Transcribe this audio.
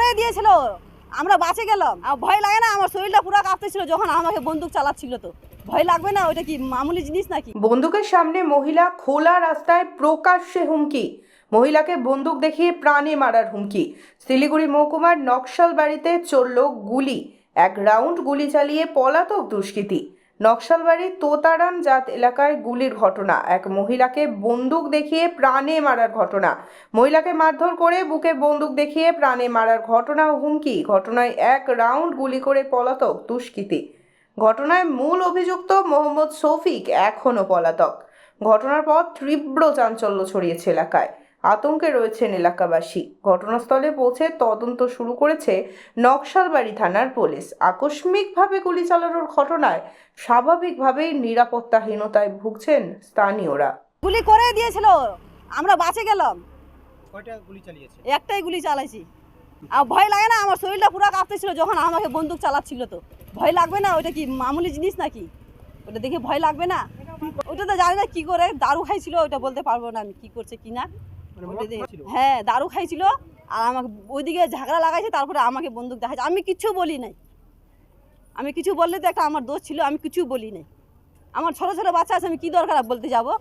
করে দিয়েছিল, আমরা বাঁচে গেলাম। আর ভয় লাগে না? আমার শরীরটা পুরো কাঁপতেছিল যখন আমাকে বন্দুক চালাচ্ছিল। তো ভয় লাগবে না? ওটা কি মামুলি জিনিস নাকি? বন্দুকের সামনে মহিলা, খোলা রাস্তায় প্রকাশ্যে হুমকি, মহিলাকে বন্দুক দেখিয়ে প্রাণে মারার হুমকি। শিলিগুড়ি মহকুমার নকশালবাড়িতে চলল গুলি, এক রাউন্ড গুলি চালিয়ে পলাতক দুষ্কৃতী। নকশালবাড়ির তোতারাম জাত এলাকায় গুলির ঘটনা, এক মহিলাকে বন্দুক দেখিয়ে প্রাণে মারার ঘটনা। মহিলাকে মারধর করে বুকে বন্দুক দেখিয়ে প্রাণে মারার ঘটনা ও হুমকি। ঘটনায় এক রাউন্ড গুলি করে পলাতক দুষ্কৃতী। ঘটনায় মূল অভিযুক্ত মোহাম্মদ শফিক এখনও পলাতক। ঘটনার পর তীব্র চাঞ্চল্য ছড়িয়েছে এলাকায়, আতঙ্কে রয়েছেন এলাকাবাসী। ঘটনাস্থলে পৌঁছে তদন্ত শুরু করেছে নকশালবাড়ি থানার পুলিশ। আকস্মিকভাবে গুলি চালানোর ঘটনায় স্বাভাবিকভাবেই নিরাপত্তাহীনতায় ভুগছেন স্থানীয়রা। গুলি করে দিয়েছিল, আমরা বাঁচে গেলাম। কয়টা গুলি চালিয়েছে? একটাই গুলি চালাইছি। আর ভয় লাগে না? আমার শরীরটা পুরো কাঁপতেছিল যখন আমাকে বন্দুক চালাচ্ছিল। তো ভয় লাগবে না? ওটা কি মামুলি জিনিস নাকি? ওটা দেখে ভয় লাগবে না? ওটা তো জানি না কি করে, দারু খাইছিল, ওটা বলতে পারবো না আমি কি করছে কিনা। মানে ওটা মদ দেখে- ছিল? হ্যাঁ, দারু খাইছিল। আর আমাকে ওইদিকে ঝাগড়া লাগাইছে, তারপরে আমাকে বন্দুক দেখাইছে। আমি কিছু বলি নাই। আমি কিছু বললে তো একটা আমার দোষ ছিল, আমি কিছু বলি নাই। আমার ছোট ছোট বাচ্চা আছে, আমি কি দরকার বলতে যাব?